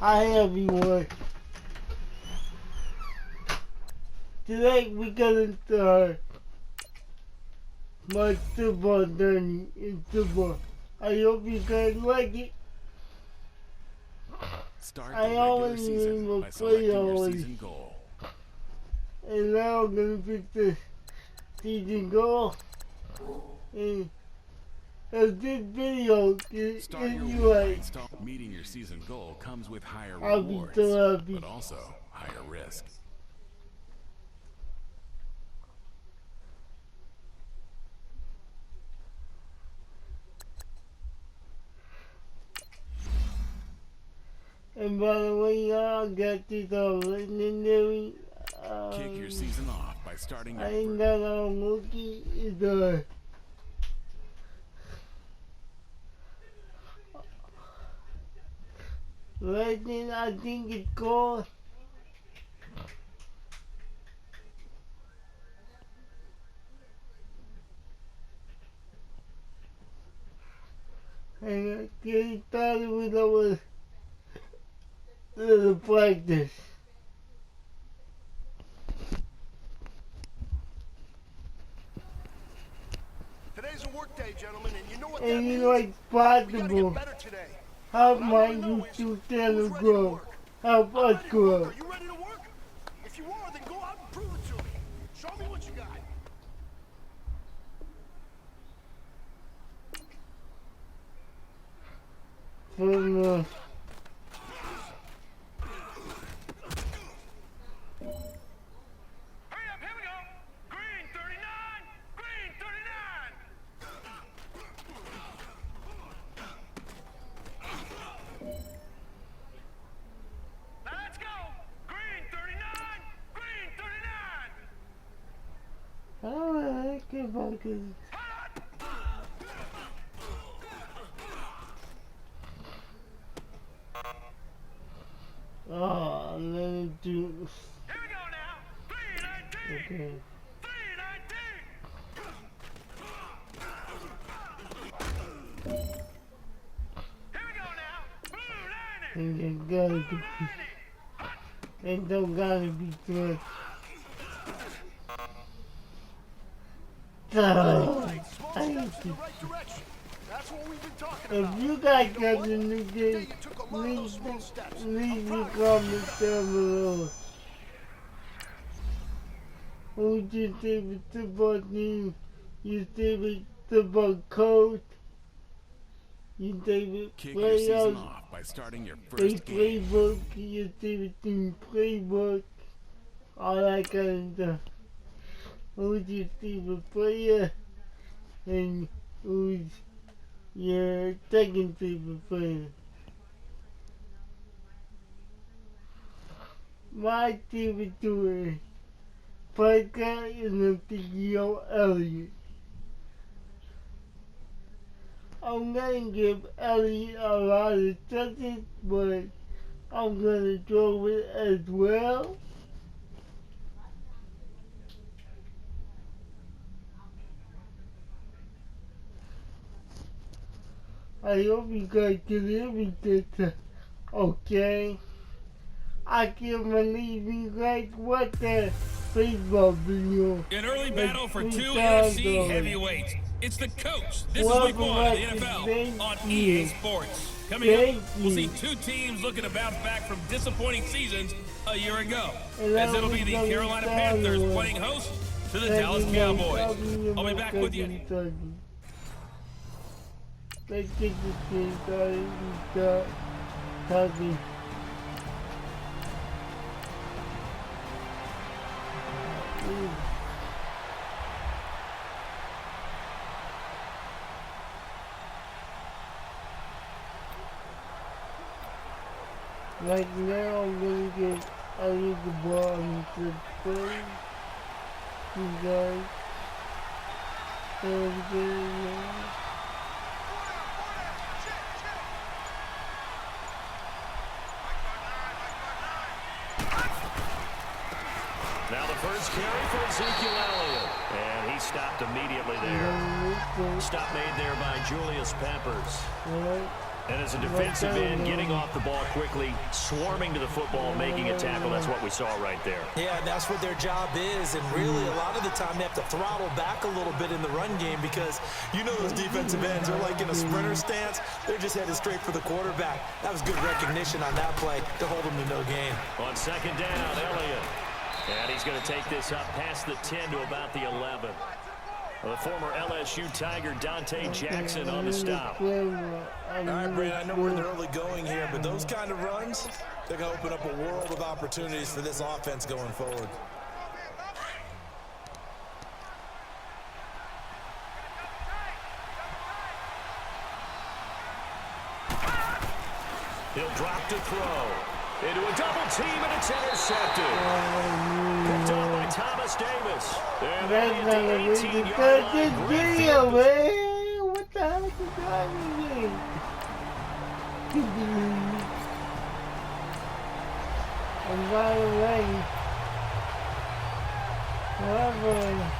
Hi everyone. Today we're gonna start my football journey in football. I hope you guys like it. Start I the always regular season remember by selecting your always. season goal. And now I'm gonna pick the season goal. And if this video is Start your you week by like, meeting your season goal comes with higher I'll be rewards, so happy. but also higher risk. And by the way, y'all got this legendary. Kick your season off by starting I your ain't got no rookie. It's legend, I think it's called. And I get started with our little practice. Today's a work day, gentlemen, and you know what that And means? you know it's We gotta possible. get better today. How What I my wanna know is, YouTube who's channel ready to grow? work? Help I'm us ready to work. grow. Are you ready to work? If you are, then go out and prove it to me. Show me what you got. From Hurry up, here we go. Green 39, green 39. Now let's go. Green 39, green 39. Alright, good focus. Oh, let me do. Here we go now. 319. Okay. 319. Here we go now. Blue 90. And you gotta be. It don't gotta be good. Oh, Small I hate steps in you. the right direction. That's what we've been talking about. If you guys You know got the new Today game, you took a lot of those small leave steps. the I'm proud of you. comments down below. Who's your favorite football team? Your favorite football coach? Your favorite Kick your season players? off by starting your They first game. playbook, your favorite team playbook, all that kind of stuff. Who's your favorite player? And who's your second favorite player? My favorite tour podcast is the CEO Elliot. I'm gonna give Elliot a lot of touches, but I'm gonna throw it as well. I hope you guys can hear me this okay. I can't believe you guys watched that baseball video. An early like battle for 3 two times NFC already. heavyweights. It's the coach. This is Welcome week one of the back to NFL Thank on You. EA Sports. Coming Thank up, we'll see You. two teams looking to bounce back from disappointing seasons a year ago. And As that it'll be was the gonna Carolina sound Panthers like- playing host to the Thank Dallas you, Cowboys. Kentucky, I'll be back with you. Kentucky. Let's get this game started and start talking. Ooh. Right now, I'm gonna get out of the ball into play. You guys, have a good night. Now the first carry for Ezekiel Elliott. And he stopped immediately there. Stop made there by Julius Peppers. Alright, And as a defensive end, getting off the ball quickly, swarming to the football, making a tackle, that's what we saw right there. Yeah, that's what their job is, and really a lot of the time they have to throttle back a little bit in the run game because you know those defensive ends are like in a sprinter stance. They're just headed straight for the quarterback. That was good recognition on that play to hold them to no gain. On second down, Elliott. And he's going to take this up past the 10 to about the 11. The former LSU Tiger Dante Jackson on the stop. All right, Brandon, I know we're in the early going here, but those kind of runs, they're going to open up a world of opportunities for this offense going forward. He'll drop to throw. Into a double team, and it's intercepted. Picked off by Thomas Davis. And That's at the 18-yard line, video, man. What the hell is happening? And by the way, whatever.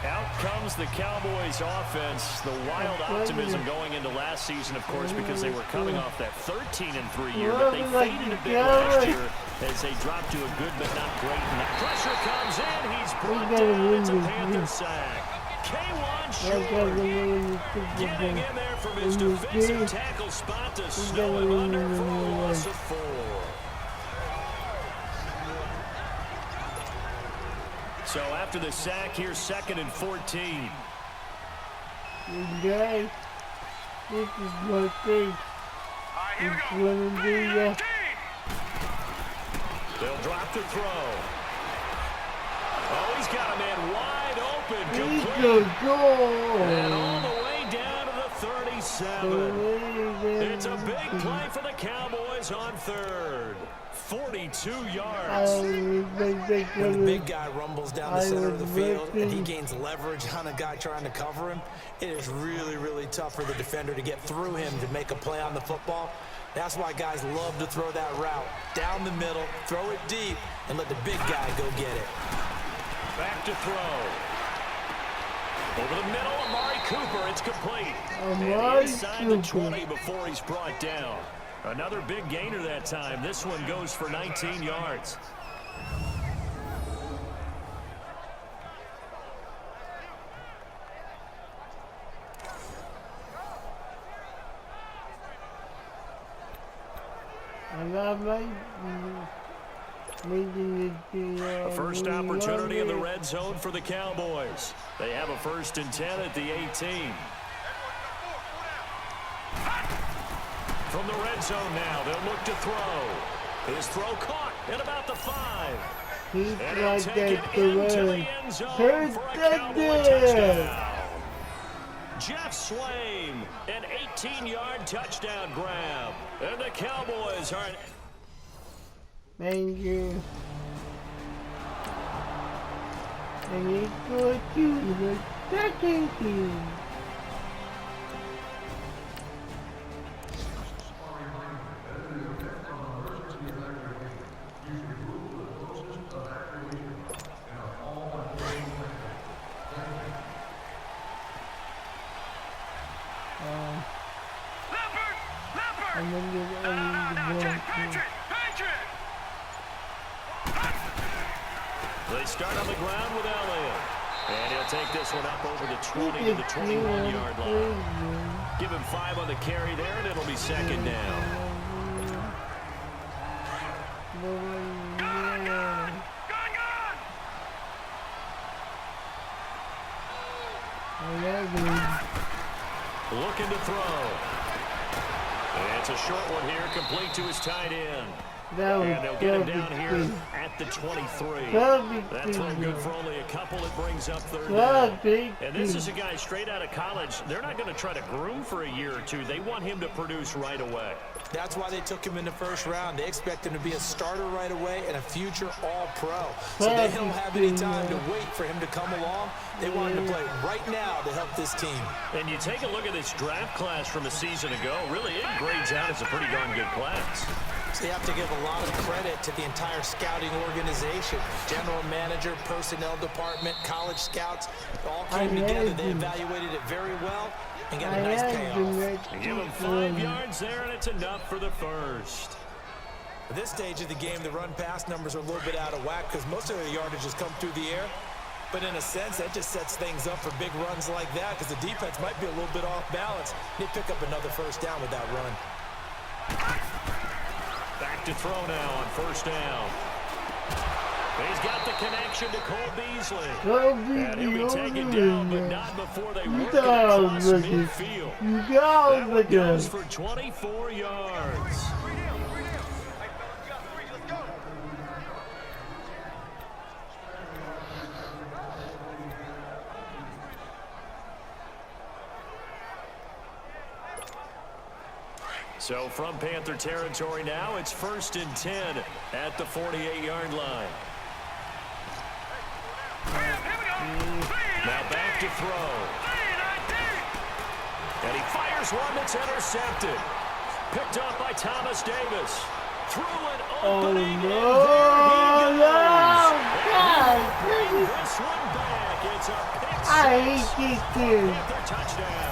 Out comes the Cowboys offense. The wild optimism going into last season, of course, because they were coming off that 13-3 year, but they faded a bit last year as they dropped to a good but not great. And the pressure comes in. He's brought down. It's a Panther sack. K1 Short getting in there from his defensive tackle spot to snow him under for a loss of 4. So after the sack, here's 2nd and 14. Guys, this is my thing. It's gonna be They'll drop the throw. Oh, he's got a man wide open. Complete. And all the way down to the 37. It's a big play for the Cowboys on 3rd. 42 yards. When the big guy rumbles down the center of the field and he gains leverage on a guy trying to cover him, it is really, really tough for the defender to get through him to make a play on the football. That's why guys love to throw that route. Down the middle, throw it deep, and let the big guy go get it. Back to throw. Over the middle, Amari Cooper. It's complete. And inside the 20 before he's brought down. Another big gainer that time. This one goes for 19 yards. A first opportunity in the red zone for the Cowboys. They have a 1st and 10 at the 18. From the red zone now, they'll look to throw. His throw caught at about the 5. And he'll take it into the end zone for a Cowboy touchdown. Jeff Swaim, an 18-yard touchdown grab. And the Cowboys are... Thank you. And it goes to the 2nd team. They start on the ground with Elliott. And he'll take this one up over the 20 to the 21-yard line. Give him 5 on the carry there, and it'll be 2nd down. Looking to throw. And it's a short one here, complete to his tight end. And they'll get him down here at the 23. That throw good for only a couple. It brings up 3rd down. And this is a guy straight out of college. They're not going to try to groom for a year or two. They want him to produce right away. That's why they took him in the 1st round. They expect him to be a starter right away and a future All-Pro. So they don't have any time to wait for him to come along. They want him to play right now to help this team. And you take a look at this draft class from a season ago. Really, it grades out as a pretty darn good class. So you have to give a lot of credit to the entire scouting organization. General manager, personnel department, college scouts, all came together. They evaluated it very well, and get a nice payoff. Give him 5 yards there, and it's enough for the first. At this stage of the game, the run-pass numbers are a little bit out of whack because most of the yardage has come through the air. But in a sense, that just sets things up for big runs like that because the defense might be a little bit off balance. They pick up another first down with that run. Back to throw now on first down. He's got the connection to Cole Beasley. And he'll be taken down, but not before they work it across midfield. That goes for 24 yards. So from Panther territory now, it's 1st and 10 at the 48-yard line. Now back to throw. And he fires one that's intercepted. Picked off by Thomas Davis. Through an opening, and there he goes. This one back. It's a pick six. I hate this dude. Panther touchdown.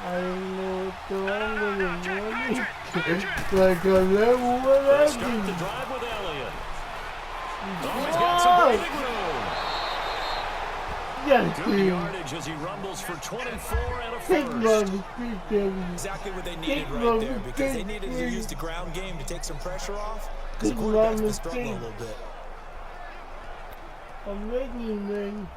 I don't know what's wrong with him. Like a level one. Start the drive with Elliott. Oh, he's got some breathing room. Yes, Good yardage as he rumbles for 24 and a first. Exactly what they needed right there because they needed to use the ground game to take some pressure off because the quarterback's been struggling a little bit. I'm ready, man.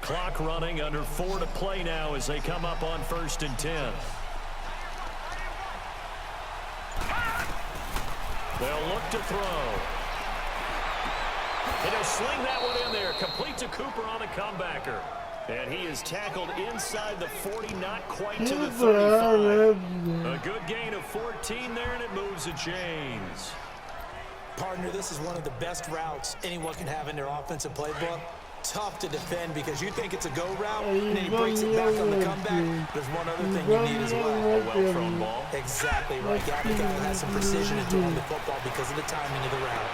Clock running, under 4 to play now as they come up on 1st and 10. They'll look to throw. And he'll sling that one in there. Complete to Cooper on the comebacker. And he is tackled inside the 40, not quite to the 35. A good gain of 14 there, and it moves the chains. Partner, this is one of the best routes anyone can have in their offensive playbook. Tough to defend because you think it's a go route, and then he breaks it back on the comeback. There's one other thing you need as well. A well-thrown ball. Exactly right. Got the guy that has some precision in throwing the football because of the timing of the route.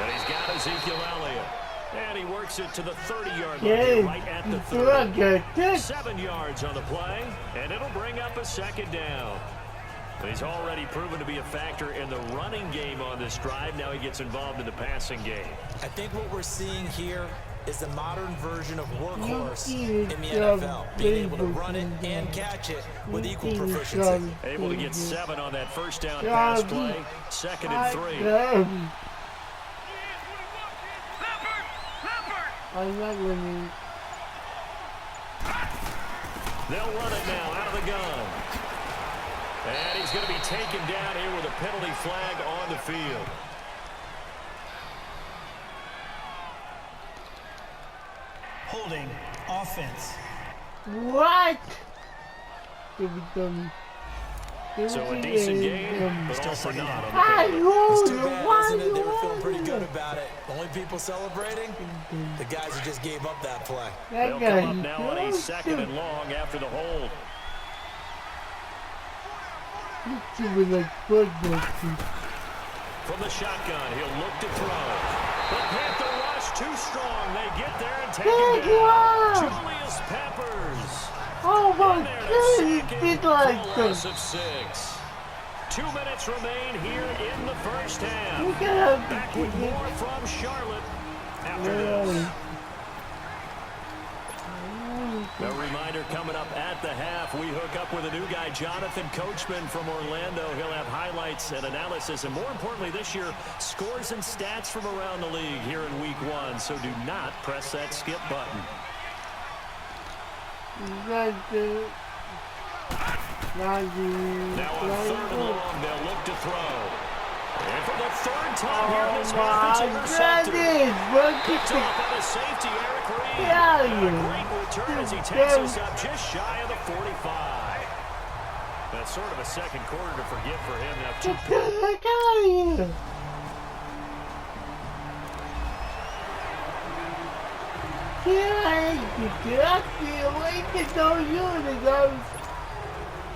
And he's got Ezekiel Elliott. And he works it to the 30-yard line, right at the 30. 7 yards on the play, and it'll bring up a second down. He's already proven to be a factor in the running game on this drive. Now he gets involved in the passing game. I think what we're seeing here is the modern version of workhorse in the NFL, being able to run it and catch it with equal proficiency. Able to get 7 on that first down pass play, 2nd and 3. I'm not winning. They'll run it now out of the gun. And he's going to be taken down here with a penalty flag on the field. Holding offense. What? So a decent game, but also not on the It's too bad, isn't it? They were feeling pretty good about it. Only people celebrating, the guys who just gave up that play. They'll come up now on a 2nd and long after the hold. From the shotgun, he'll look to throw. The Panther rush too strong. They get there and take him down. Julius Peppers. Oh my God, he did like this. Of 6. 2 minutes remain here in the first half. Back with more from Charlotte after this. A reminder coming up at the half, we hook up with a new guy, Jonathan Coachman from Orlando. He'll have highlights and analysis, and more importantly this year, scores and stats from around the league here in week 1. So do not press that skip button. Now on 3rd and long, they'll look to throw. And for the 3rd time here in this half, it's intercepted. Picked off by the safety, Eric Reed. A great return as he takes us up just shy of the 45. The it's sort of a second quarter to forget for him. Now, Get the heck out of here!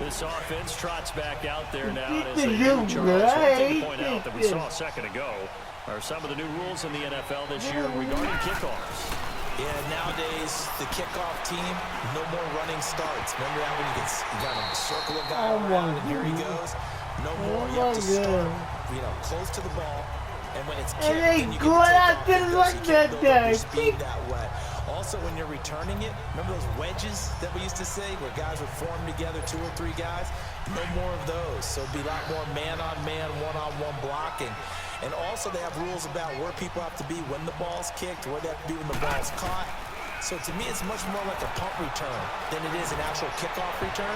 This offense trots back out there now as they do, Charles. One thing to point out that we saw a second ago are some of the new rules in the NFL this year regarding kickoffs. Yeah, nowadays, the kickoff team, no more running starts. Remember that when you got a circle of guys around and here he goes? No more. You have to start, close to the ball. And when it's kicked, then you get to take off your speed that way. Also, when you're returning it, remember those wedges that we used to say where guys would form together, 2 or 3 guys? No more of those. So it'd be a lot more man-on-man, one-on-one blocking. And also they have rules about where people have to be when the ball's kicked, where they have to be when the ball's caught. So to me, it's much more like a punt return than it is an actual kickoff return.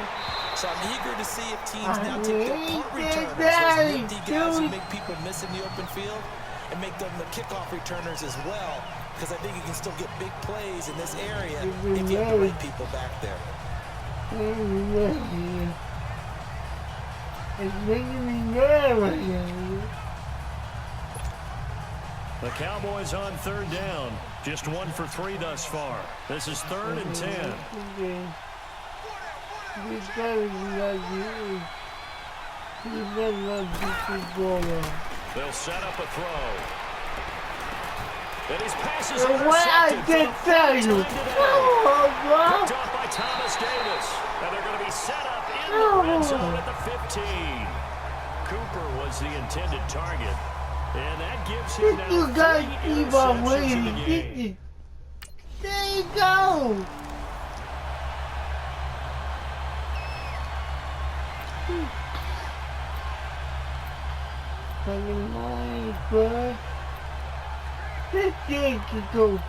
So I'm eager to see if teams now take their punt returners, those nifty guys who make people miss in the open field, and make them the kickoff returners as well. Because I think you can still get big plays in this area if you have the right people back there. It's making me nervous. The Cowboys on 3rd down. Just 1 for 3 thus far. This is 3rd and 10. They'll set up a throw. And his pass is intercepted. Picked up by Thomas Davis. And they're going to be set up in the red zone at the 15. Cooper was the intended target. And that gives him now 3 interceptions in the game. There you go. Bro. This game can go.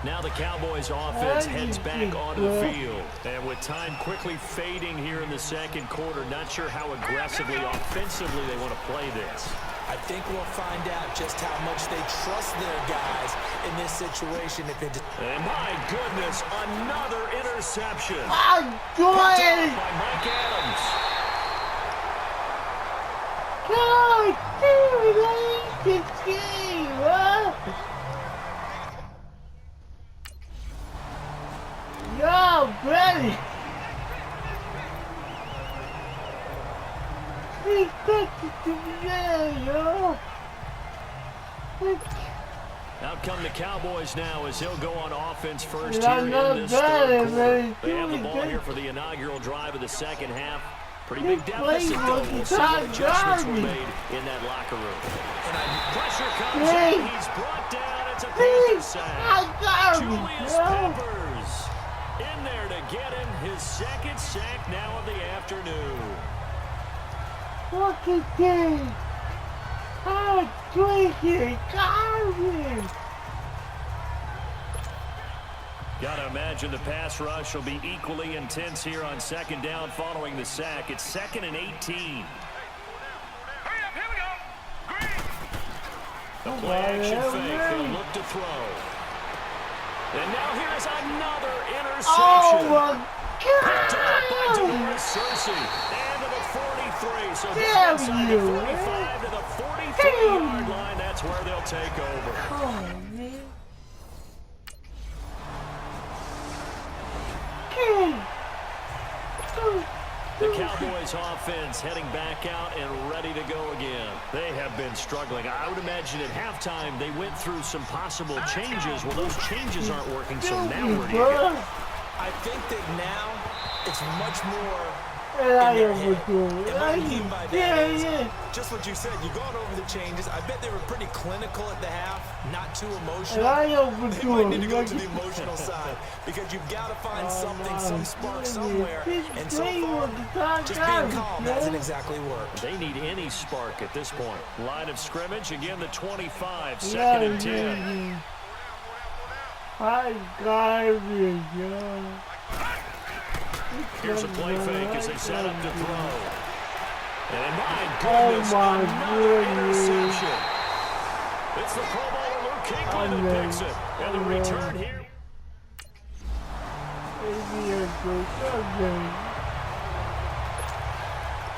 Now the Cowboys offense heads back onto the field. And with time quickly fading here in the second quarter, not sure how aggressively, offensively they want to play this. I think we'll find out just how much they trust their guys in this situation. And my goodness, another interception. Oh, good. By Mike Adams. God, dude, this game, huh? Yo, buddy. He touched it to the air, yo. Out come the Cowboys now as he'll go on offense first here in this third quarter. They have the ball here for the inaugural drive of the second half. Pretty big deficit, though. We'll see what adjustments were made in that locker room. And pressure comes in. He's brought down. It's a Panther sack. Julius Peppers in there to get him his second sack now of the afternoon. Look at that. Oh, drinking garbage. Got to imagine the pass rush will be equally intense here on second down following the sack. It's 2nd and 18. Hurry up, here we go. Green. The play action fake. They'll look to throw. And now here's another interception. Oh, my God. Picked up by DeMaurice Cersei. And to the 43. So down inside the 45 to the 43-yard line. That's where they'll take over. Oh, man. The Cowboys offense heading back out and ready to go again. They have been struggling. I would imagine at halftime they went through some possible changes. Well, those changes aren't working, so now where do you go? I think that now it's much more And what I mean by that is just what you said. You've gone over the changes. I bet they were pretty clinical at the half, not too emotional. They might need to go to the emotional side because you've got to find something, some spark somewhere. And so far, just being calm hasn't exactly worked. They need any spark at this point. Line of scrimmage, again the 25, 2nd and 10. Hot garbage, yo. Here's a play fake as they set up to throw. And my goodness, another interception. It's the Pro Bowler Luke Kuechly that picks it. And the return here.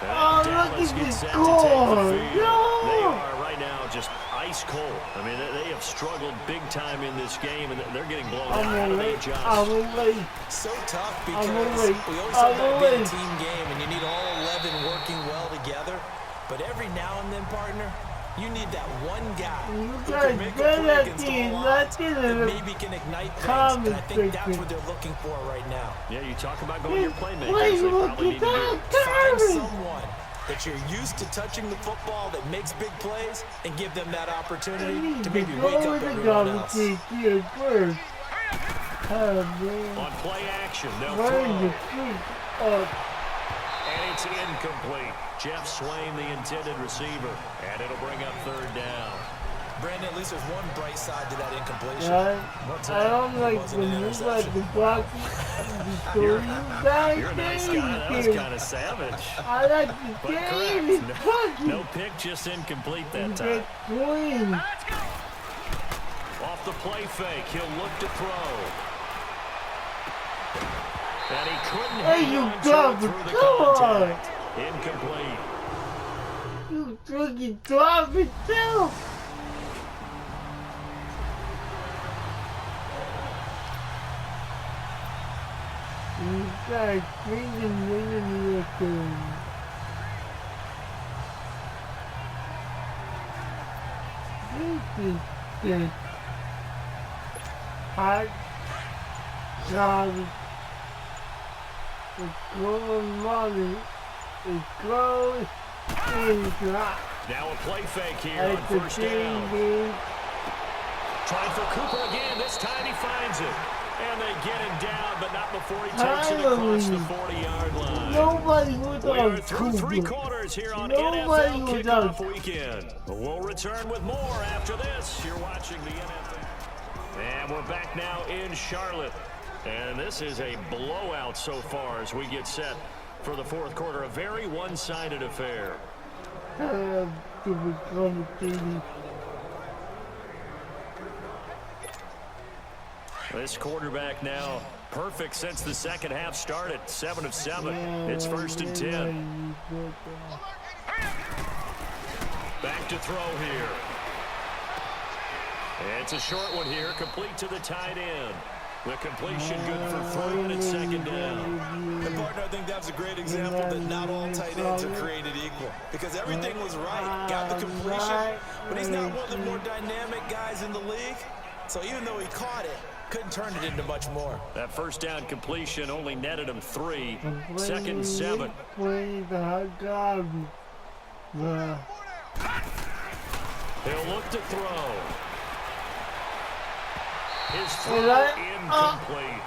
Oh, Dallas look at gets this set to take the goal! field. They No! are right now just ice cold. I mean, they have struggled big time in this game, and they're getting blown out. How do they adjust? So tough because I'm we always talk about being a team game, and you need all 11 working well together. But every now and then, partner, you need that one guy who can make a play against all odds that maybe can ignite things. And I think that's what they're looking for right now. Yeah, you talk about going your playmakers. They probably need to do. Find someone that you're used to touching the football that makes big plays and give them that opportunity to maybe wake up everyone else. On play action, they'll throw. And it's incomplete. Jeff Swain, the intended receiver. And it'll bring up third down. Brandon, at least there's one bright side to that incompletion. I don't like when you like the block. You're a nice guy. That was kind of savage. I like the game. No pick, just incomplete that time. Off the play fake, he'll look to throw. And he couldn't hang on to it through the contact. Incomplete. You freaking drop it too. You guys freaking winning your game. This is good. Hot job. The golden money is close and drop. Now a play fake here on first down. Trying for Cooper again. This time he finds it. And they get him down, but not before he takes it across the 40-yard line. Nobody was we on are through Cooper. three quarters here on Nobody NFL was Kickoff on. Weekend. We'll return with more after this. You're watching the NFL. And we're back now in Charlotte. And this is a blowout so far as we get set for the fourth quarter. A very one-sided affair. This quarterback now perfect since the second half started. 7 of 7. It's 1st and 10. Back to throw here. It's a short one here, complete to the tight end. The completion good for 3, and it's 2nd down. And partner, I think that's a great example that not all tight ends are created equal. Because everything was right. Got the completion, but he's not one of the more dynamic guys in the league. So even though he caught it, couldn't turn it into much more. That first down completion only netted him 3. 2nd and 7. He'll look to throw. His throw incomplete.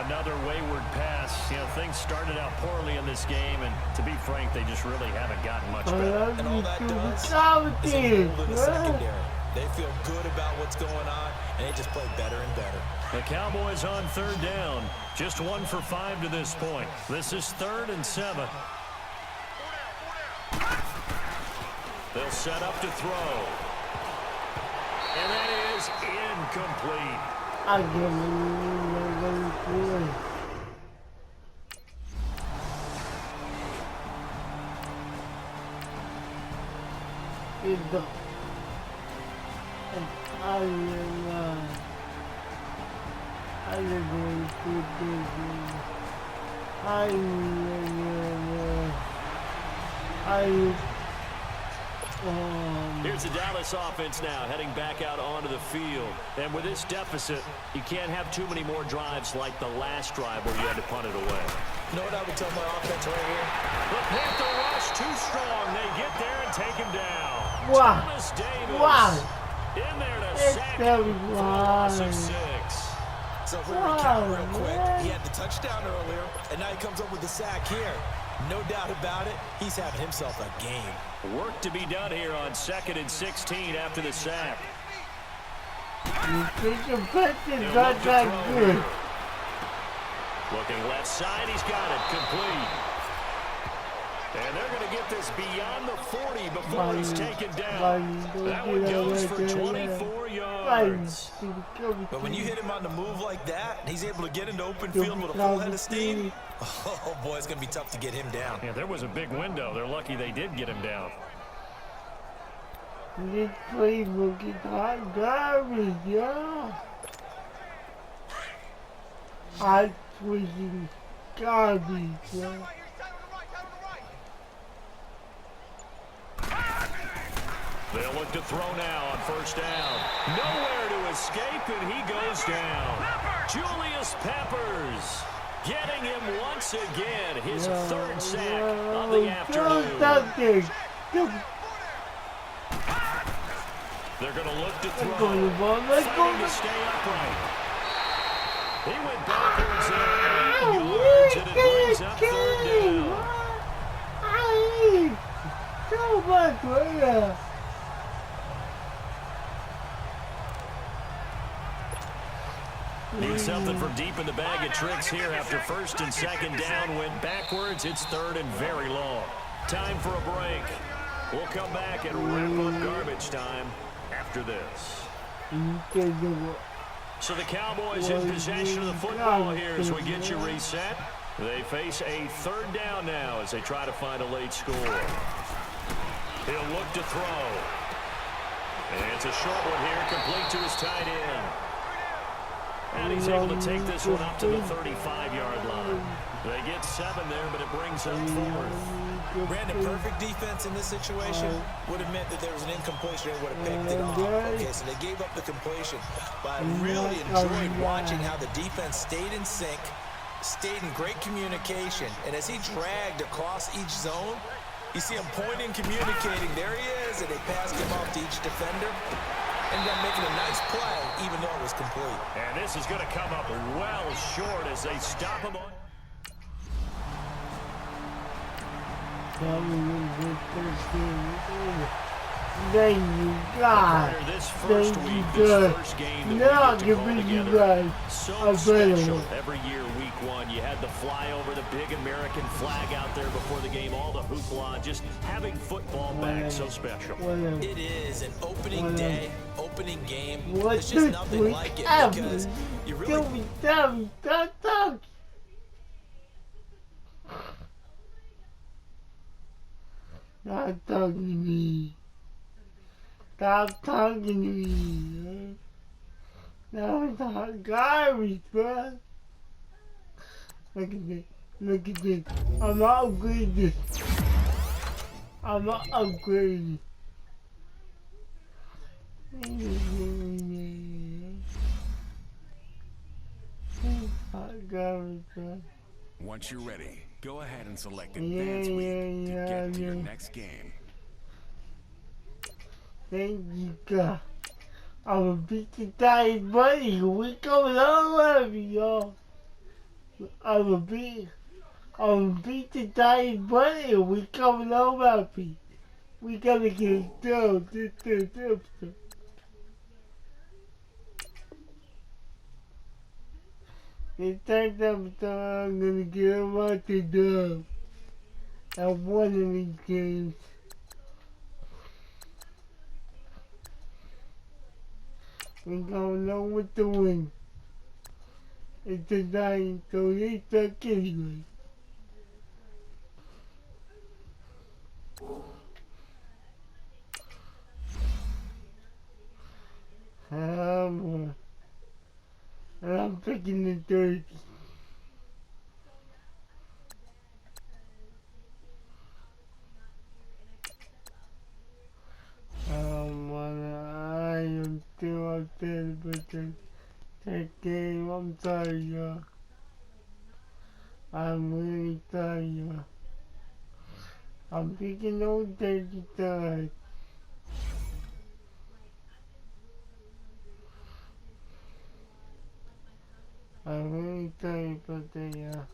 Another wayward pass. You know, things started out poorly in this game, and to be frank, they just really haven't gotten much better. And all that does is a hold in the secondary. They feel good about what's going on, and they just play better and better. The Cowboys on 3rd down. Just 1 for 5 to this point. This is 3rd and 7. They'll set up to throw. And that is incomplete. Here's the Dallas offense now, heading back out onto the field. And with this deficit, you can't have too many more drives like the last drive where you had to punt it away. You know what I would tell my offense right here? The Panther rush too strong. They get there and take him down. Wow. Thomas Davis Wow. in there to sack him for a loss of 6. So if we recount real quick, he had the touchdown earlier, and now he comes up with the sack here. No doubt about it, he's having himself a game. Work to be done here on 2nd and 16 after the sack. You think the pitch not that good. Looking left side, he's got it, complete. And they're going to get this beyond the 40 before he's taken down. That one goes for 24 yards. But when you hit him on the move like that, and he's able to get into open field with a full head of steam, oh boy, it's going to be tough to get him down. Yeah, there was a big window. They're lucky they did get him down. This playbook is hot garbage, yeah. Hot freaking garbage, yeah. They'll look to throw now on first down. Nowhere to escape, and he goes down. Julius Peppers getting him once again. His third sack of the afternoon. They're going to look to throw. Fighting to stay upright. He went backwards there, 8 yards, and it brings up third down. So much better. Need something from deep in the bag of tricks here after first and second down went backwards. It's third and very long. Time for a break. We'll come back and wrap up garbage time after this. So the Cowboys in possession of the football here as we get you reset. They face a third down now as they try to find a late score. He'll look to throw. And it's a short one here, complete to his tight end. And he's able to take this one up to the 35-yard line. They get 7 there, but it brings up 4th. Brandon, perfect defense in this situation would have meant that there was an incompletion. They would have picked it off. Okay, so they gave up the completion. But I really enjoyed watching how the defense stayed in sync, stayed in great communication. And as he dragged across each zone, you see him pointing, communicating. There he is, and they passed him off to each defender. Ended up making a nice play, even though it was complete. And this is going to come up well short as they stop him on. Thank you, God. This first Thank week, you, this God. first game that Now we get to give call me you together. guys So a special. better. Every year, week 1, you had the flyover, the big American flag out there before the game, all the hoopla, just having football back, so special. It is an opening day, opening game. What There's just nothing like it because you really... Stop. Stop talking to me. Stop talking to me. That was hot garbage, bro. Look at this. Look at this. I'm not upgrading this. I'm not upgrading. Hot garbage, bro. Once you're ready, go ahead and select Advance Week to get to your next game. Thank you, God. I'm a beat the Titans, buddy. We coming all over you, y'all. I'm a beat the Titans, buddy. We coming all over you. We gotta get it done. It's time I'm gonna get them out the dub. I won in these games. We don't know what to win. It's a dying, so they suck anyway. And I'm picking the dirty. I am still upset about that game. I'm sorry, y'all. I'm really sorry, y'all. I'm picking those dirty sides. I'm really sorry about that, y'all.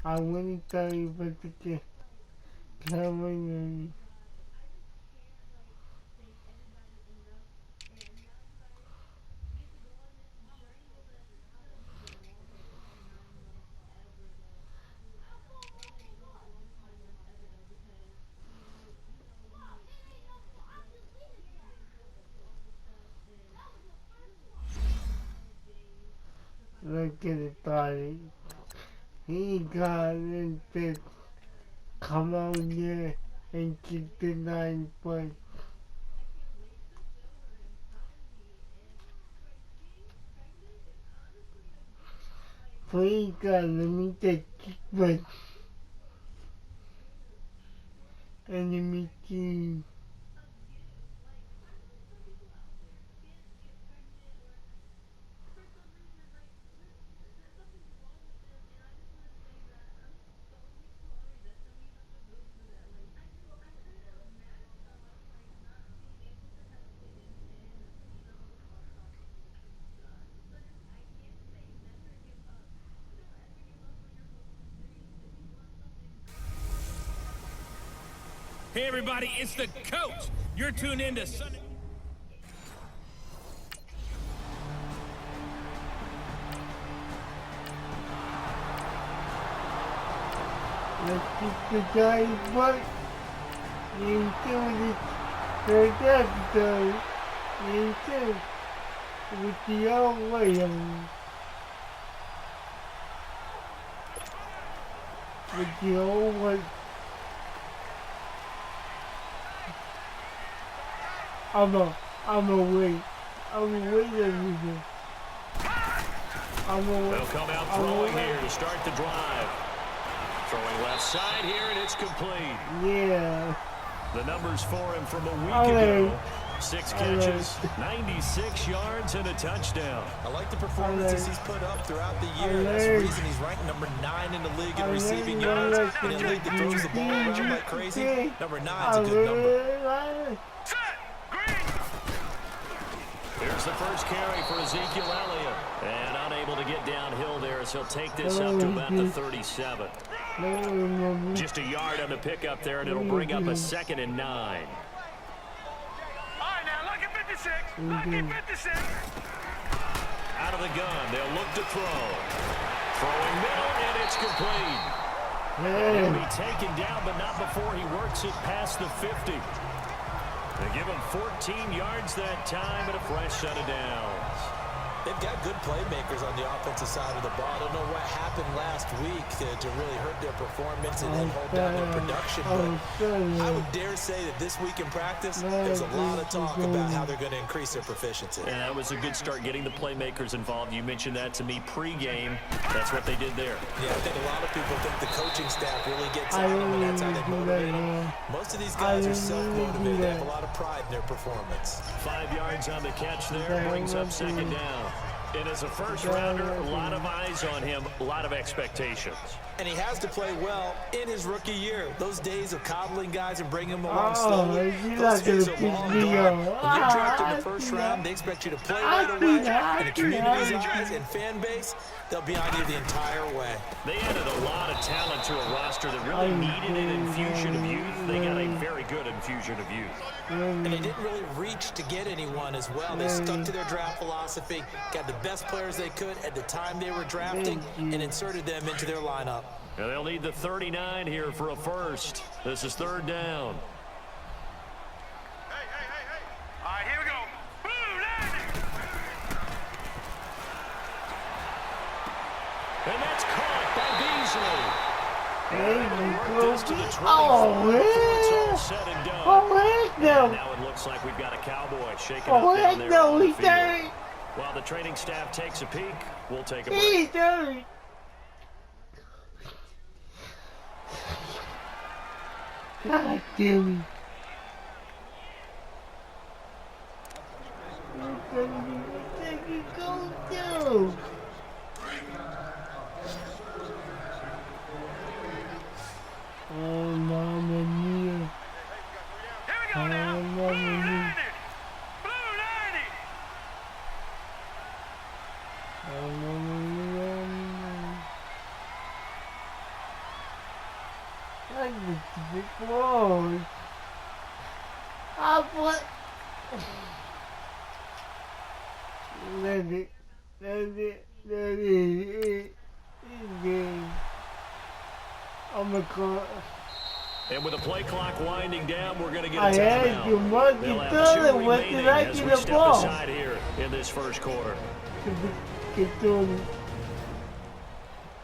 I'm really sorry about the coming. look at his body. He got into come on there and get the 9 points. Please God, let me take it. Enemy team. Hey, everybody, it's the coach. You're tuned in to Sunday. Let's get the guy back into the third episode. Into with the old Williams. With the old one. I'm a wait everything. They'll come out throwing here to start the drive. Throwing left side here, and it's complete. Yeah. The numbers for him from a week ago. 6 catches, 96 yards, and a touchdown. I like the performances he's put up throughout the year. That's the reason he's ranked number 9 in the league in receiving yards. In a league that throws the ball around like crazy, number 9's a good number. Here's the first carry for Ezekiel Elliott. And unable to get downhill there as he'll take this up to about the 37. Just a yard on the pickup there, and it'll bring up a 2nd and 9. All right, now look at 56. Look at 56. Out of the gun, they'll look to throw. Throwing middle, and it's complete. He'll be taken down, but not before he works it past the 50. They give him 14 yards that time and a fresh set of downs. They've got good playmakers on the offensive side of the ball. I don't know what happened last week to really hurt their performance and hold down their production. But I would dare say that this week in practice, there's a lot of talk about how they're going to increase their proficiency. And that was a good start getting the playmakers involved. You mentioned that to me pregame. That's what they did there. Yeah, I think a lot of people think the coaching staff really gets out of them, and that's how they motivate them. Most of these guys are self-motivated. They have a lot of pride in their performance. 5 yards on the catch there, brings up 2nd down. And as a first-rounder, a lot of eyes on him, a lot of expectations. And he has to play well in his rookie year. Those days of coddling guys and bringing them along slowly, those days are long gone. When you're drafted in the first round, they expect you to play right away. And the community's eyes and fan base, they'll be on you the entire way. They added a lot of talent to a roster that really needed an infusion of youth. They got a very good infusion of youth. And they didn't really reach to get anyone as well. They stuck to their draft philosophy, got the best players they could at the time they were drafting, and inserted them into their lineup. And they'll need the 39 here for a first. This is 3rd down. Hey. All right, here we go. Blue landing. And that's caught by Beasley. Now it looks like we've got a Cowboy shaking up down there on the field. While the training staff takes a peek, we'll take a break. God damn it. Where did you go to? Oh, Mamma Mia. Here we go now. Blue landing. Blue landing. Oh, Mamma Mia. I need to be close. What? Let it. I'm a call. And with the play clock winding down, we're going to get a I had timeout. you monkey They'll have done 2 it. What remaining did I as get we the step ball? aside here in this first quarter. Get to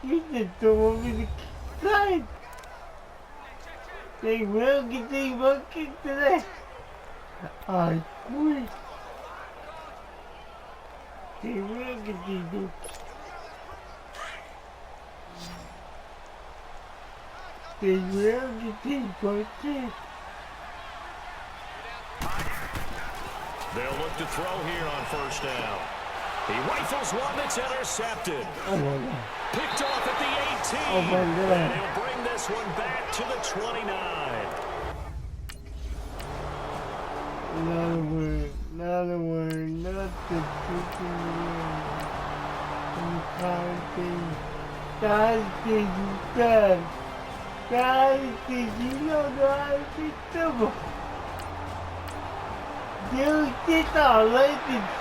You just throw him in the side. They will get the bucket today. I quit. They will get the bucket. They will get the bucket. They'll look to throw here on first down. He rifles one that's intercepted. Oh my God. Picked off at the 18. Oh my God. And he'll bring this one back to the 29. Another word, not the freaking word. Guys, you know how to be stupid. You get all right.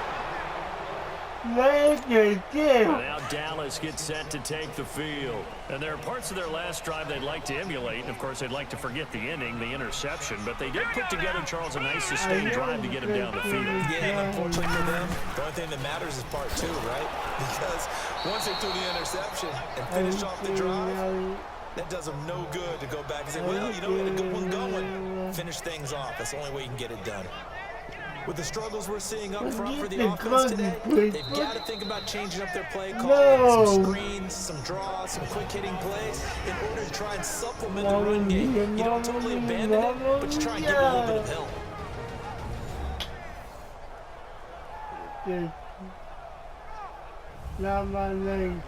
Now Dallas gets set to take the field. And there are parts of their last drive they'd like to emulate. And, of course, they'd like to forget the inning, the interception. But they did put together, Charles, a nice sustained drive to get him down the field. Yeah, and unfortunately for them, the only thing that matters is part two, right? Because once they threw the interception and finished off the drive, that does them no good to go back and say, well, you know, we had a good one going. Finish things off. That's the only way you can get it done. With the struggles we're seeing up front for the offense today, they've got to think about changing up their play call. Some screens, some draws, some quick-hitting plays in order to try and supplement the run game. You don't totally abandon it, but you try and give it a little bit of help. Not my name.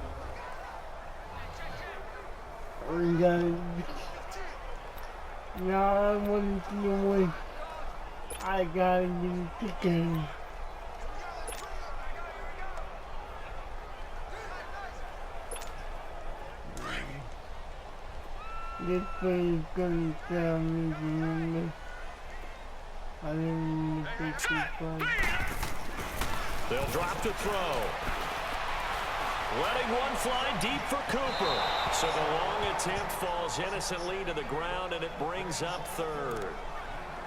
Now I want to win. I gotta get the game. This play is gonna tell me, remember? I didn't even take this play. They'll drop to throw. Letting one fly deep for Cooper. So the long attempt falls innocently to the ground, and it brings up third.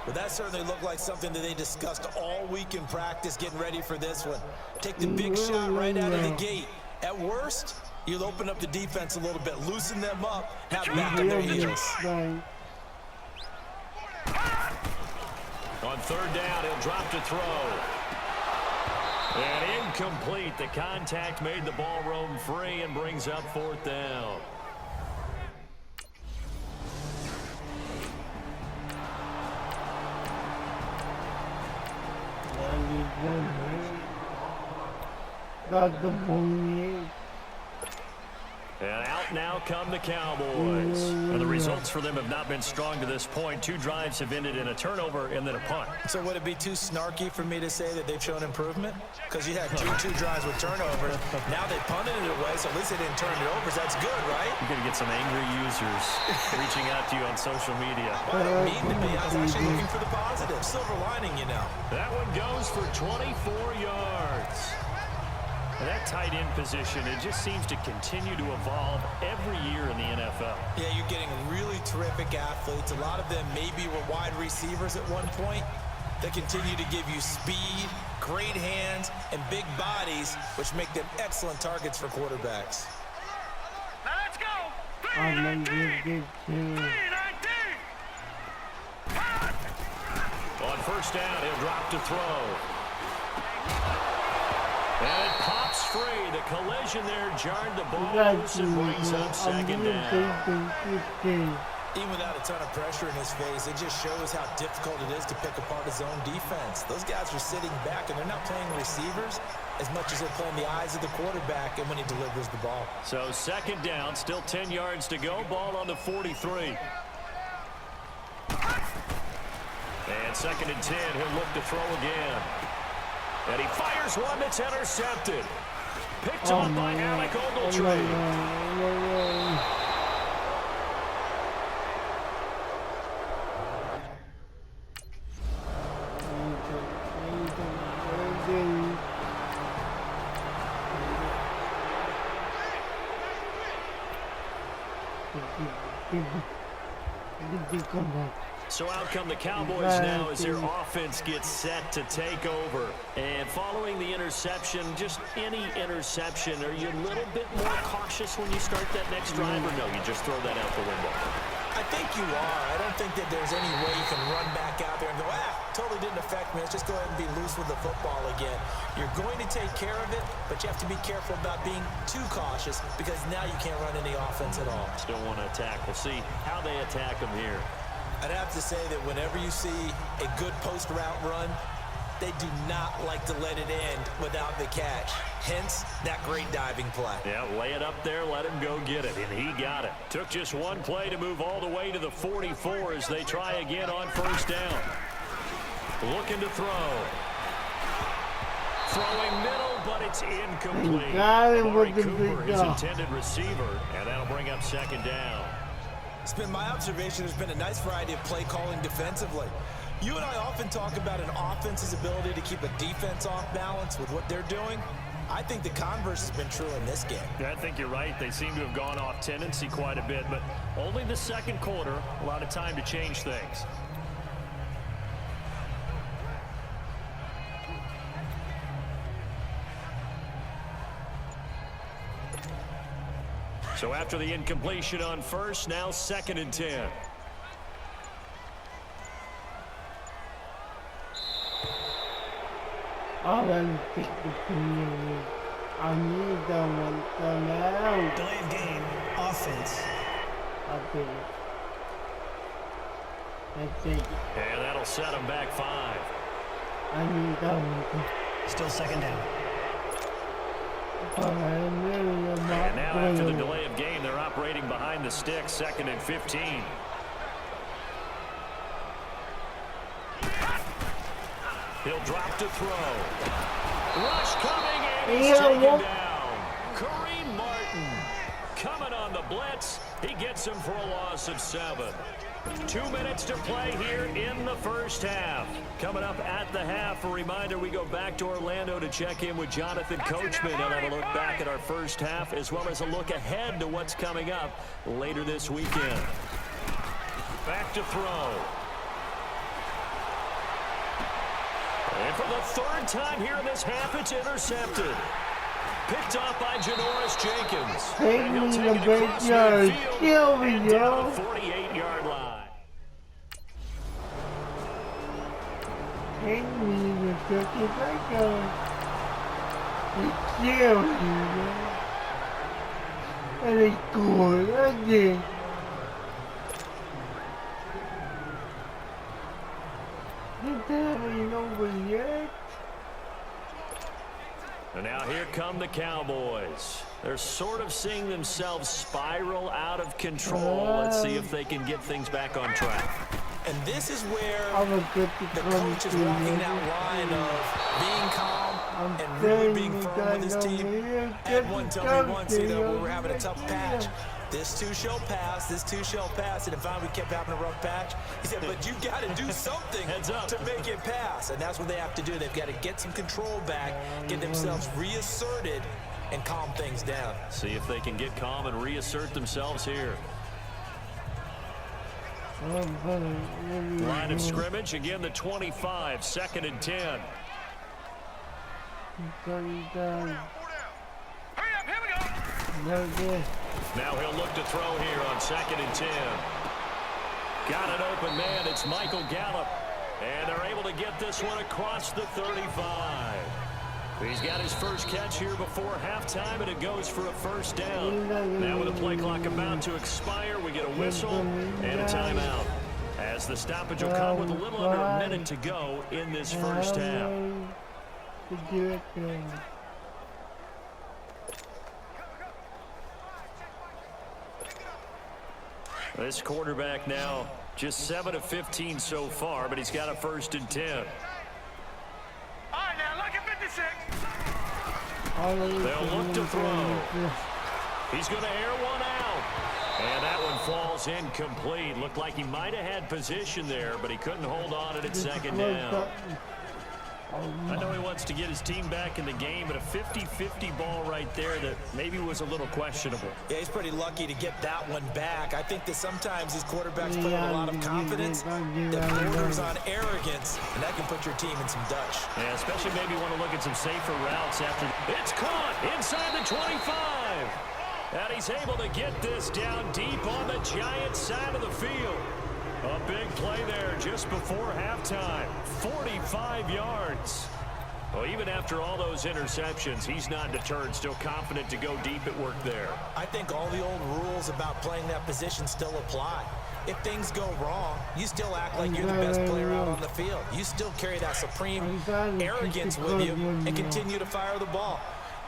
But that certainly looked like something that they discussed all week in practice, getting ready for this one. Take the big shot right out of the gate. At worst, you'll open up the defense a little bit, loosen them up, have back on their heels. On third down, he'll drop to throw. And incomplete. The contact made the ball roam free and brings up fourth down. Got the bone. And out now come the Cowboys. And the results for them have not been strong to this point. 2 drives have ended in a turnover and then a punt. So would it be too snarky for me to say that they've shown improvement? Because you had two drives with turnovers. Now they punted it away, so at least they didn't turn it over. So that's good, right? You're going to get some angry users reaching out to you on social media. Well, I didn't mean to be. I was actually looking for the positive. Silver lining, you know. That one goes for 24 yards. And that tight end position, it just seems to continue to evolve every year in the NFL. Yeah, you're getting really terrific athletes. A lot of them maybe were wide receivers at one point. They continue to give you speed, great hands, and big bodies, which make them excellent targets for quarterbacks. Now let's go. I'm gonna get 319. On first down, he'll drop to throw. And it pops free. The collision there jarred the ball loose and brings up second down. Even without a ton of pressure in his face, it just shows how difficult it is to pick apart his own defense. Those guys are sitting back, and they're not playing receivers as much as they're playing the eyes of the quarterback and when he delivers the ball. So second down, still 10 yards to go. Ball on the 43. And second and 10, he'll look to throw again. And he fires one that's intercepted. Picked off by Alec Ogletree. Come back. So out come the Cowboys now as their offense gets set to take over. And following the interception, just any interception, are you a little bit more cautious when you start that next drive, or no, you just throw that out the window? I think you are. I don't think that there's any way you can run back out there and go, totally didn't affect me. Let's just go ahead and be loose with the football again. You're going to take care of it, but you have to be careful about being too cautious because now you can't run any offense at all. Still want to attack. We'll see how they attack them here. I'd have to say that whenever you see a good post route run, they do not like to let it end without the catch. Hence, that great diving play. Yeah, lay it up there, let him go get it, and he got it. Took just one play to move all the way to the 44 as they try again on first down. Looking to throw. Throwing middle, but it's incomplete. Amari Cooper, his intended receiver, and that'll bring up second down. It's been my observation there's been a nice variety of play calling defensively. You and I often talk about an offense's ability to keep a defense off balance with what they're doing. I think the converse has been true in this game. Yeah, I think you're right. They seem to have gone off tendency quite a bit, but only the second quarter, a lot of time to change things. So after the incompletion on first, now 2nd and 10. I need them out. Delay of game, offense. I'll take it. I take it. And that'll set them back 5. I need them. Still second down. And now after the delay of game, they're operating behind the sticks, 2nd and 15. He'll drop to throw. Rush coming, and he's taken down. Kareem Martin coming on the blitz. He gets him for a loss of 7. 2 minutes to play here in the first half. Coming up at the half, a reminder, we go back to Orlando to check in with Jonathan Coachman and have a look back at our first half, as well as a look ahead to what's coming up later this weekend. Back to throw. And for the 3rd time here in this half, it's intercepted. Picked off by Janoris Jenkins. Take And he'll me take to it across backyard. midfield Kill me, and down yo. the 48-yard line. Take me to the backyard. Kill me, yo. And they scored again. The time ain't over yet. And now here come the Cowboys. They're sort of seeing themselves spiral out of control. Let's see if they can get things back on track. And this is where the coach is walking that line of being calm and really being firm with his team. I had one tell me once, we were having a tough patch. This too shall pass, this too shall pass. And finally we kept having a rough patch. He said, but you got to do something to make it pass. And that's what they have to do. They've got to get some control back, get themselves reasserted, and calm things down. See if they can get calm and reassert themselves here. Line of scrimmage, again the 25, 2nd and 10. Hurry up, here we go. Now he'll look to throw here on 2nd and 10. Got an open man, it's Michael Gallup. And they're able to get this one across the 35. He's got his first catch here before halftime, and it goes for a first down. Now with the play clock about to expire, we get a whistle and a timeout, as the stoppage will come with a little under a minute to go in this first half. This quarterback now just 7 of 15 so far, but he's got a 1st and 10. All right, now look at 56. They'll look to throw. He's going to air one out. And that one falls incomplete. Looked like he might have had position there, but he couldn't hold on at 2nd down. I know he wants to get his team back in the game, but a 50-50 ball right there that maybe was a little questionable. Yeah, he's pretty lucky to get that one back. I think that sometimes these quarterbacks play with a lot of confidence that borders on arrogance, and that can put your team in some dutch. Yeah, especially maybe want to look at some safer routes after. It's caught inside the 25. And he's able to get this down deep on the Giants side of the field. A big play there just before halftime. 45 yards. Well, even after all those interceptions, he's not deterred, still confident to go deep at work there. I think all the old rules about playing that position still apply. If things go wrong, you still act like you're the best player out on the field. You still carry that supreme arrogance with you and continue to fire the ball.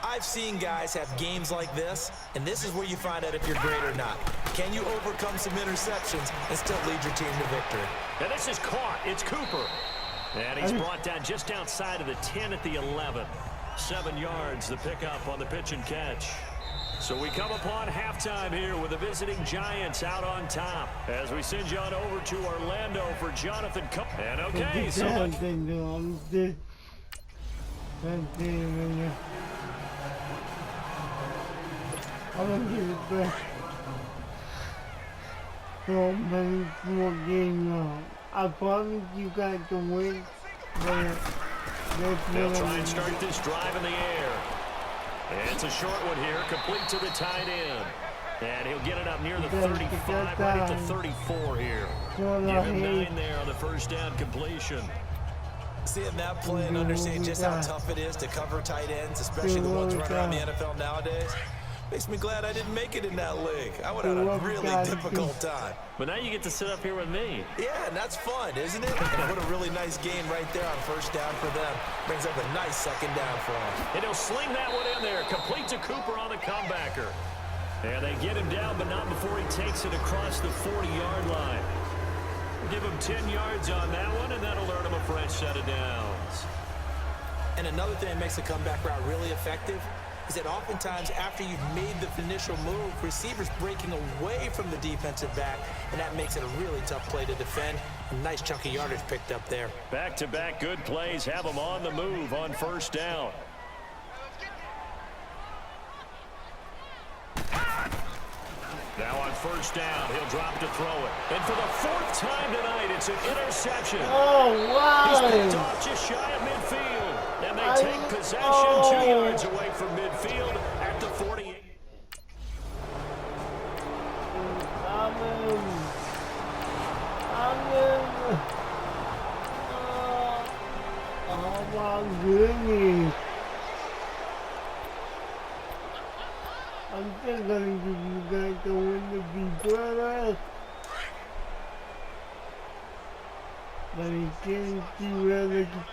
I've seen guys have games like this, and this is where you find out if you're great or not. Can you overcome some interceptions and still lead your team to victory? And this is caught. It's Cooper. And he's brought down just outside of the 10 at the 11. 7 yards, the pickup on the pitch and catch. So we come upon halftime here with the visiting Giants out on top. As we send you on over to Orlando for Jonathan Cook. And okay, so I'm gonna give it back. So many more games. I promise you guys to win, but they'll try and start this drive in the air. And it's a short one here, complete to the tight end. And he'll get it up near the 35, right at the 34 here. Give him 9 there on the first down completion. Seeing that play and understanding just how tough it is to cover tight ends, especially the ones running around the NFL nowadays, makes me glad I didn't make it in that league. I would have had a really difficult time. But now you get to sit up here with me. Yeah, and that's fun, isn't it? What a really nice game right there on first down for them. Brings up a nice second down for them. And he'll sling that one in there. Complete to Cooper on the comebacker. And they get him down, but not before he takes it across the 40-yard line. Give him 10 yards on that one, and that'll earn him a fresh set of downs. And another thing that makes the comeback route really effective is that oftentimes after you've made the initial move, receivers breaking away from the defensive back, and that makes it a really tough play to defend. A nice chunk of yardage picked up there. Back-to-back good plays have them on the move on first down. Now on first down, he'll drop to throw it. And for the 4th time tonight, it's an interception. Oh, wow. He's picked off just shy of midfield. And they take possession 2 yards away from midfield at the 48. Oh, my goodness. I'm still gonna give you guys the win to be better. But he can't see where they can.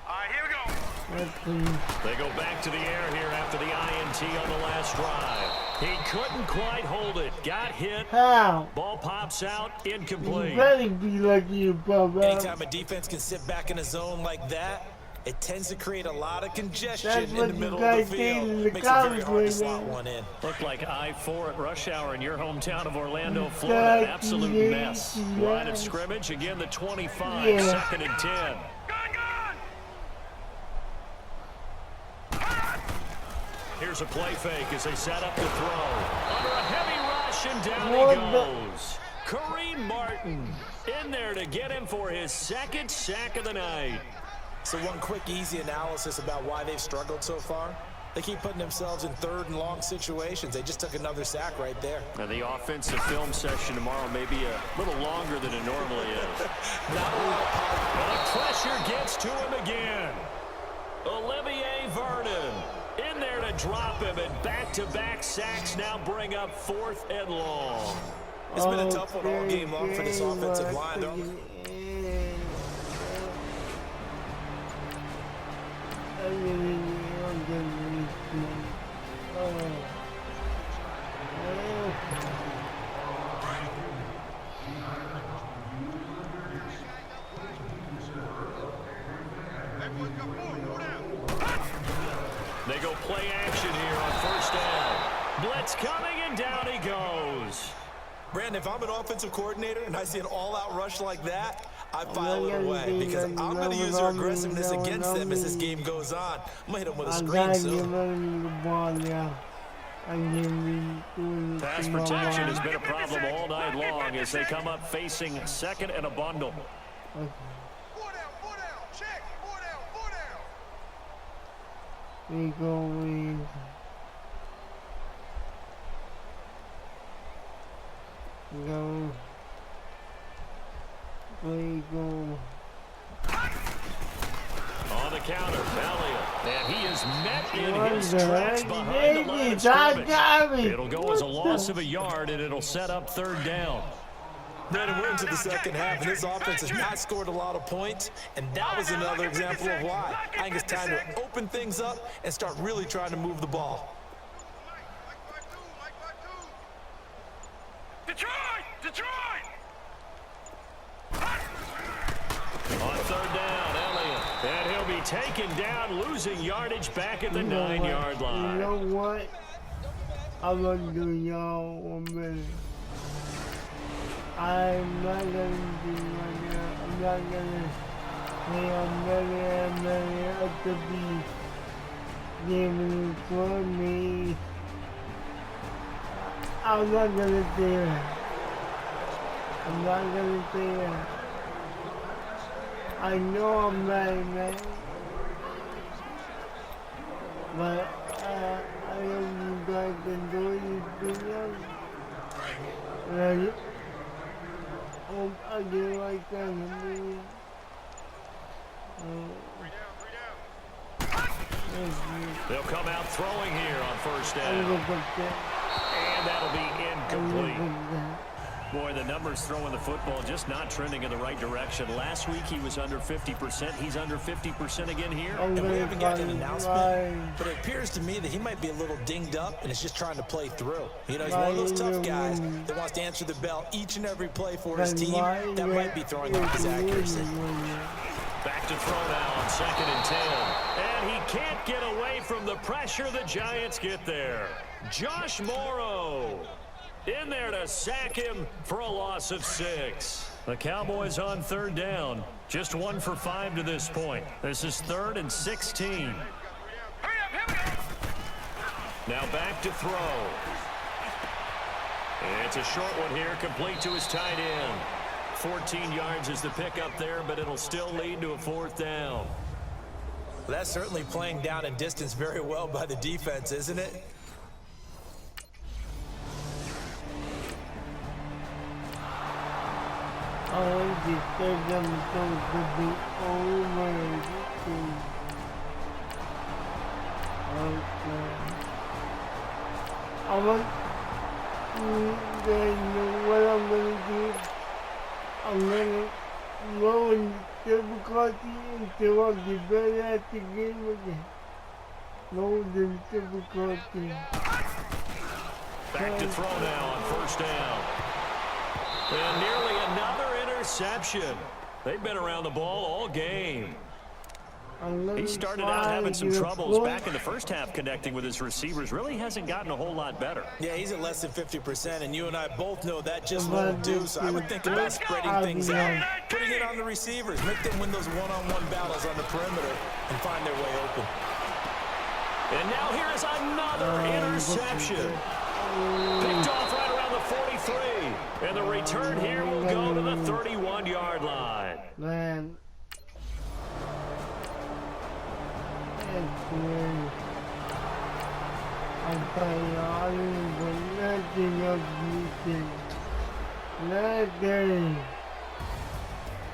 Alright, here we go. They go back to the air here after the INT on the last drive. He couldn't quite hold it. Got hit. How? Ball pops out. Incomplete. You better be lucky you pop out. Anytime a defense can sit back in a zone like that, it tends to create a lot of congestion in the middle of the field. Makes it very hard to slot one in. Looked like I-4 at rush hour in your hometown of Orlando, Florida. An absolute mess. Line of scrimmage, again the 25, 2nd and 10. Here's a play fake as they set up the throw. Under a heavy rush, and down he goes. Kareem Martin in there to get him for his 2nd sack of the night. So one quick, easy analysis about why they've struggled so far. They keep putting themselves in 3rd and long situations. They just took another sack right there. Now the offensive film session tomorrow may be a little longer than it normally is. But the pressure gets to him again. Olivier Vernon in there to drop him, and back-to-back sacks now bring up 4th and long. It's been a tough one all game long for this offensive line, though. They go play action here on first down. Blitz coming, and down he goes. Brandon, if I'm an offensive coordinator and I see an all-out rush like that, I file it away because I'm going to use their aggressiveness against them as this game goes on. I'm going to hit them with a screen soon. Pass protection has been a problem all night long as they come up facing second and a bundle. Four down, check, four down. We going. Go. We go. On the counter, Elliott, and he is met in his tracks behind the line of scrimmage. It'll go as a loss of a yard, and it'll set up third down. Brandon, we're into the second half, and this offense has not scored a lot of points, and that was another example of why. I think it's time to open things up and start really trying to move the ball. Detroit! On third down, Elliott, and he'll be taken down, losing yardage back at the 9-yard line. You know what? I'm gonna do y'all 1 minute. I'm not gonna do right now. I'm not gonna say I'm ready to be giving for me. I'm not gonna do it. I'm not gonna do it. I know I'm right, man. But I don't you guys can do this video. Right? Hope I get like that in the video. They'll come out throwing here on first down. And that'll be incomplete. Boy, the numbers throwing the football just not trending in the right direction. Last week he was under 50%. He's under 50% again here. And we haven't gotten an announcement, but it appears to me that he might be a little dinged up and is just trying to play through. You know, he's one of those tough guys that wants to answer the bell each and every play for his team. That might be throwing off his accuracy. Back to throw now on 2nd and 10. And he can't get away from the pressure the Giants get there. Josh Morrow in there to sack him for a loss of 6. The Cowboys on third down. Just 1 for 5 to this point. This is 3rd and 16. Now back to throw. It's a short one here, complete to his tight end. 14 yards is the pickup there, but it'll still lead to a 4th down. That's certainly playing down in distance very well by the defense, isn't it? I just said them to be over. Okay. I want to know what I'm going to do. I'm going to go in difficulty until I get better at the game again. Low in difficulty. Back to throw now on first down. And nearly another interception. They've been around the ball all game. He started out having some troubles back in the first half connecting with his receivers. Really hasn't gotten a whole lot better. Yeah, he's at less than 50%, and you and I both know that just won't do. So I would think about spreading things out, putting it on the receivers, make them win those one-on-one battles on the perimeter, and find their way open. And now here is another interception. Picked off right around the 43. And the return here will go to the 31-yard line. Man. I'm telling you, nothing else you can. Nothing.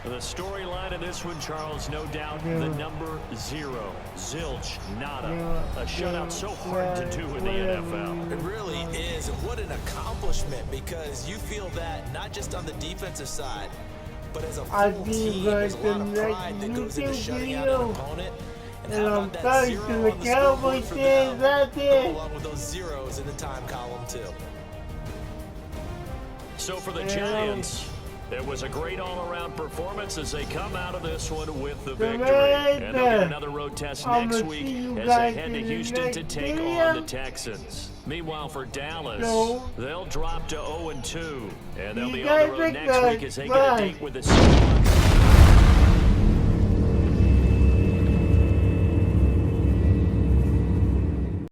The storyline of this one, Charles, no doubt, the number 0. Zilch, nada. A shutout so hard to do in the NFL. It really is, and what an accomplishment, because you feel that not just on the defensive side, but as a full team, there's a lot of pride that goes into shutting out an opponent. And I'm thanks to the Cowboys fans out there. Along with those zeros in the time column, too. So for the Giants, it was a great all-around performance as they come out of this one with the victory. And they'll get another road test next week as they head to Houston to take on the Texans. Meanwhile, for Dallas, they'll drop to 0-2. And they'll be on the road next week as they get a date with the Seahawks.